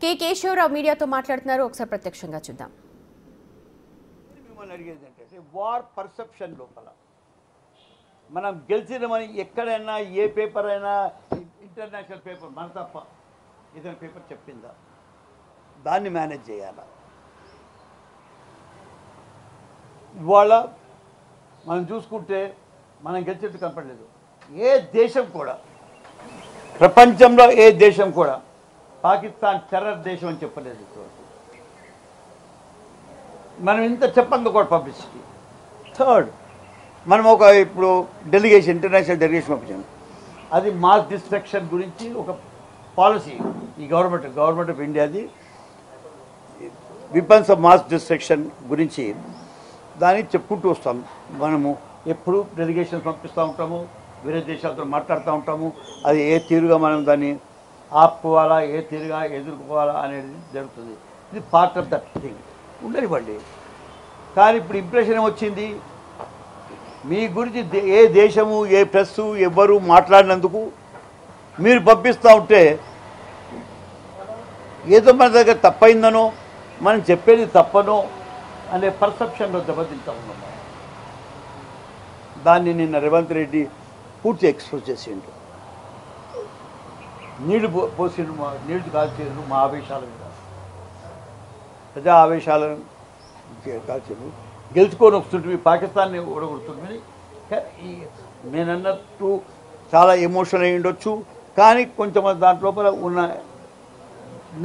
కే కేశవరావు మీడియాతో మాట్లాడుతున్నారు. ఒకసారి ప్రత్యక్షంగా చూద్దాం. మిమ్మల్ని అడిగేది ఏంటంటే వార్ పర్సెప్షన్ లోపల మనం గెలిచినమని ఎక్కడైనా ఏ పేపర్ అయినా ఇంటర్నేషనల్ పేపర్ మన తప్ప ఏదైనా పేపర్ చెప్పిందా? దాన్ని మేనేజ్ చేయాలా? ఇవాళ మనం చూసుకుంటే మనం గెలిచేట్టు కనపడలేదు. ఏ దేశం కూడా, ప్రపంచంలో ఏ దేశం కూడా పాకిస్తాన్ టెర్రర్ దేశం అని చెప్పలేదు. మనం ఇంత చెప్పంగా కూడా పబ్లిసిటీ. థర్డ్, మనం ఒక ఇప్పుడు డెలిగేషన్, ఇంటర్నేషనల్ డెలిగేషన్ పంపించాము. అది మాస్ డిస్ట్రక్షన్ గురించి ఒక పాలసీ ఈ గవర్నమెంట్ ఆఫ్ ఇండియాది, వెపన్స్ ఆఫ్ మాస్ డిస్ట్రక్షన్ గురించి దాన్ని చెప్పుకుంటూ వస్తాం. మనము ఎప్పుడు డెలిగేషన్ పంపిస్తూ ఉంటాము, వేరే దేశాలతో మాట్లాడుతూ ఉంటాము. అది ఏ తీరుగా మనం దాన్ని ఆపుకోవాలా, ఏ తీరుగా ఎదుర్కోవాలా అనేది జరుగుతుంది. ఇది పార్ట్ ఆఫ్ దట్ థింగ్. ఉండనివ్వండి. కానీ ఇప్పుడు ఇంప్రెషన్ ఏమొచ్చింది, మీ గురించి ఏ దేశము, ఏ ప్రెస్ ఎవ్వరు మాట్లాడినందుకు మీరు పంపిస్తూ ఉంటే ఏదో మన దగ్గర తప్పైందనో, మనం చెప్పేది తప్పనో అనే పర్సెప్షన్లో దెబ్బతింటా ఉన్నాం. దాన్ని నిన్న రేవంత్ రెడ్డి పూర్తి ఎక్స్పోజ్ చేసిండు. నీళ్లు పోసిండు, నీళ్లు కాల్చేరు మా ఆవేశాల మీద, ప్రజా ఆవేశాలను కాల్చేరు. గెలుచుకొని వస్తుంటే పాకిస్తాన్ని ఓడగొడుతుంది. నేనన్నట్టు చాలా ఎమోషనల్ అయి ఉండొచ్చు, కానీ కొంచెం దాంట్ లోపల ఉన్న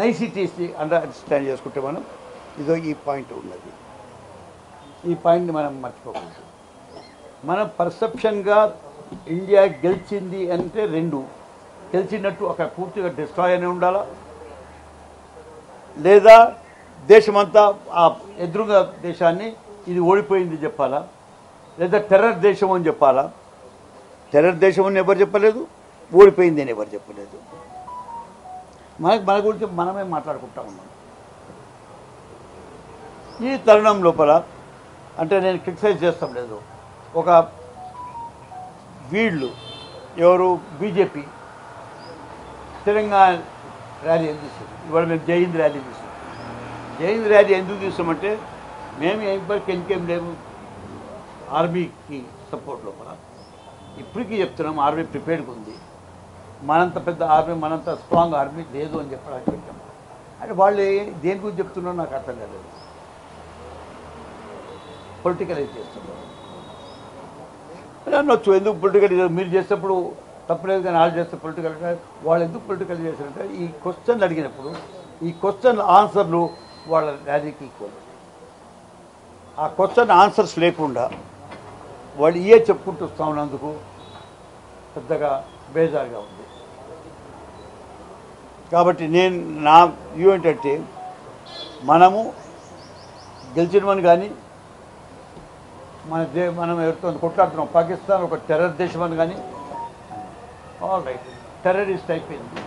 నైసిటీస్ని అండర్స్టాండ్ చేసుకుంటే మనం ఇదో ఈ పాయింట్ ఉన్నది. ఈ పాయింట్ని మనం మర్చిపోకూడదు. మనం పర్సెప్షన్గా ఇండియా గెలిచింది అంటే రెండు, గెలిచినట్టు అక్కడ పూర్తిగా డిస్ట్రాయ్ అనే ఉండాలా, లేదా దేశమంతా ఆ ఎదురుగా దేశాన్ని ఇది ఓడిపోయింది చెప్పాలా, లేదా టెర్రర్ దేశం అని చెప్పాలా. టెర్రర్ దేశం అని ఎవరు చెప్పలేదు, ఓడిపోయింది అని ఎవరు చెప్పలేదు. మన గురించి మనమే మాట్లాడుకుంటా ఉన్నాం. ఈ తరుణం లోపల అంటే నేను క్రిటిసైజ్ చేస్తాం లేదు, ఒక వీళ్ళు ఎవరు బీజేపీ తెలంగాణ ర్యాలీ ఎందుకు తీస్తుంది? ఇవాళ మేము జై హింద్ ర్యాలీ తీస్తాం. జై హింద్ ర్యాలీ ఎందుకు తీస్తామంటే మేము ఎవరికి ఇంకేం లేవు ఆర్మీకి సపోర్ట్ లోపల. ఇప్పటికీ చెప్తున్నాం, ఆర్మీ ప్రిపేర్డ్గా ఉంది. మనంత పెద్ద ఆర్మీ, మనంత స్ట్రాంగ్ ఆర్మీ లేదు అని చెప్పడానికి పెట్టాం. అంటే వాళ్ళు దేని గురించి చెప్తున్నారో నాకు అర్థం కాలేదు. పొలిటికలైజ్ చేస్తున్నారు అనొచ్చు. ఎందుకు పొలిటికల్ మీరు చేసేటప్పుడు తప్పలేదు, కానీ వాళ్ళు చేస్తే పొలిటికల్, వాళ్ళు ఎందుకు పొలిటికల్ చేశారంటే ఈ క్వశ్చన్ అడిగినప్పుడు ఈ క్వశ్చన్ ఆన్సర్లు వాళ్ళ ర్యాలీకి ఈక్వల్. ఆ క్వశ్చన్ ఆన్సర్స్ లేకుండా వాళ్ళు ఇయే చెప్పుకుంటూ వస్తూ ఉన్నందుకు పెద్దగా బేజారుగా ఉంది. కాబట్టి నా వ్యూ ఏంటంటే మనము గెలిచినమని కానీ మనం ఎవరితో కొట్లాడుతున్నాం, పాకిస్తాన్ ఒక టెర్రర్ దేశం అని కానీ ఆల్ రైట్, టెర్రరిస్ట్ అయిపోయింది.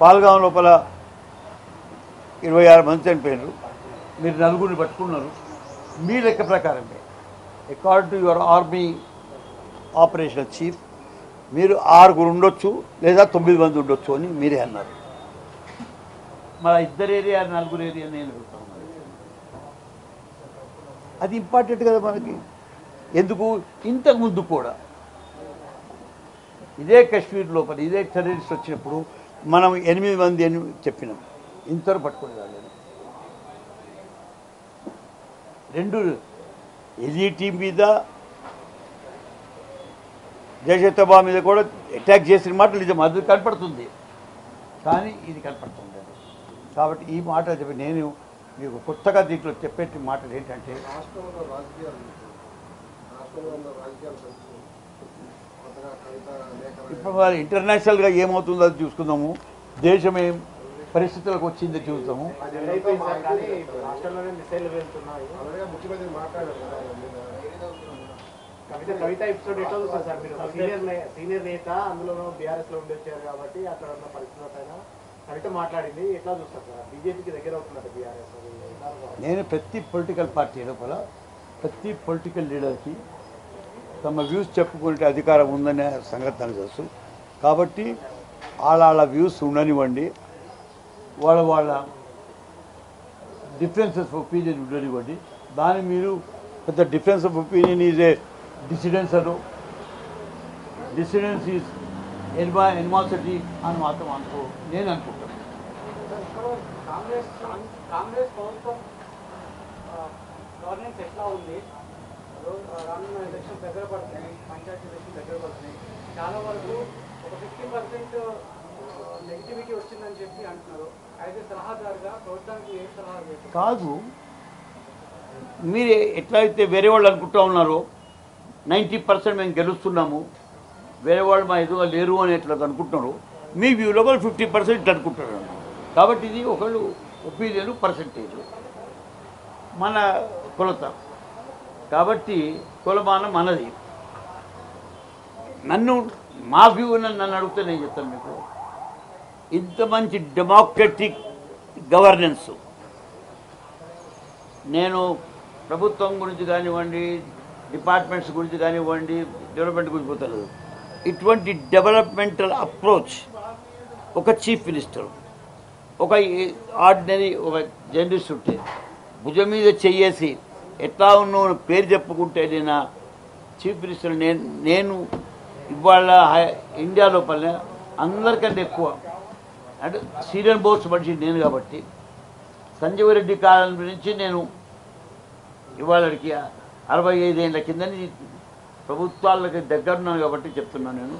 పాల్గాం లోపల 26 మంది చనిపోయినారు, మీరు 4 పట్టుకున్నారు. మీ లెక్క ప్రకారమే according to your army operational chief మీరు 6 ఉండొచ్చు లేదా 9 మంది ఉండొచ్చు అని మీరే అన్నారు. మన 2 ఏరియా 4 ఏరియా నేను అడుగుతాను. అది ఇంపార్టెంట్ కదా మనకి. ఎందుకు ఇంతకుముందు కూడా ఇదే కాశ్మీర్ లోపల ఇదే టెర్రరిస్ట్ వచ్చినప్పుడు మనం 8 మంది అని చెప్పినాం, ఇంతవరకు పట్టుకుని రాలేదు. 2 ఎల్ఈటీ మీద, జైష్-ఏ-తోబా మీద కూడా అటాక్ చేసిన మాట నిజం, అది కనపడుతుంది. కానీ ఇది కనపడుతుంది. కాబట్టి ఈ మాట చెప్పి నేను మీకు కొత్తగా దీంట్లో చెప్పేటి మాటలు ఏంటంటే, ఇప్పుడు మరి ఇంటర్నేషనల్గా ఏమవుతుందో అది చూసుకుందాము, దేశం ఏం పరిస్థితులకు వచ్చిందో చూద్దాము. కవిత ఎపిసోడ్ ఎట్లా చూస్తారు సార్ మీరు? సీనియర్ నేత, అందులో బీఆర్ఎస్ లో ఉండి వచ్చారు కాబట్టి అక్కడ ఉన్న పరిస్థితుల పైన కవిత మాట్లాడింది, ఎట్లా చూస్తారు సార్? బీజేపీకి దగ్గర అవుతున్నారు బీఆర్ఎస్. నేను ప్రతి పొలిటికల్ పార్టీ లోపల ప్రతి పొలిటికల్ లీడర్కి తమ వ్యూస్ చెప్పుకునే అధికారం ఉందనే సంగతి నాకు తెలుసు. కాబట్టి వాళ్ళ వ్యూస్ ఉండనివ్వండి. వాళ్ళ డిఫరెన్సెస్ ఆఫ్ ఒపీనియన్ ఉండనివ్వండి. దాన్ని మీరు పెద్ద difference of opinion is a dissidence dissidence is animosity అని మాత్రం నేను అనుకుంటాను. కాంగ్రెస్ ప్రభుత్వం గవర్నెన్స్ ఎట్లా ఉంది? రానున్న ఎలక్షన్ దగ్గర పడుతున్నాయి, పంచాయతీ ఎలక్షన్ దగ్గర పడుతున్నాయి. చాలా వరకు ఒక 50% నెగిటివిటీ వచ్చిందని చెప్పి అంటున్నారు. అయితే సలహాదారుగా ప్రభుత్వానికి ఏ సలహా చేస్తారు? కాదు, మీరు ఎట్లయితే వేరే వాళ్ళు అనుకుంటా ఉన్నారో 90% మేము గెలుస్తున్నాము, వేరే వాళ్ళు మా ఎదురుగా లేరు అని ఎట్లా అనుకుంటున్నారు, మీ వ్యూలో వాళ్ళు 50% ఇట్లా అనుకుంటున్నారు. కాబట్టి ఇది ఒకళ్ళు ఒపీనియన్ పర్సంటేజ్ మన కొలత. కాబట్టి కొలమానం మనది. మా వ్యూ నన్ను అడిగితే నేను చెప్తాను మీకు, ఇంత మంచి డెమోక్రటిక్ గవర్నెన్స్ నేను ప్రభుత్వం గురించి కానివ్వండి, డిపార్ట్మెంట్స్ గురించి కానివ్వండి, డెవలప్మెంట్ గురించి పోతలేదు. ఇటువంటి డెవలప్మెంటల్ అప్రోచ్ ఒక చీఫ్ మినిస్టర్, ఒక ఆర్డినరీ ఒక జర్నలిస్ట్ ఉంటే భుజం మీద చెయ్యేసి ఎట్లా ఉన్నో పేరు చెప్పుకుంటే నేను చీఫ్ మినిస్టర్ నేను ఇవాళ ఇండియా లోపల అందరికంటే ఎక్కువ అంటే సీనియర్ మోస్ట్ మనిషి నేను. కాబట్టి సంజీవ్ రెడ్డి కాలం నుంచి నేను ఇవాళకి 65 ఏళ్ళ కిందని ప్రభుత్వాలకి దగ్గరున్నాను కాబట్టి చెప్తున్నాను నేను.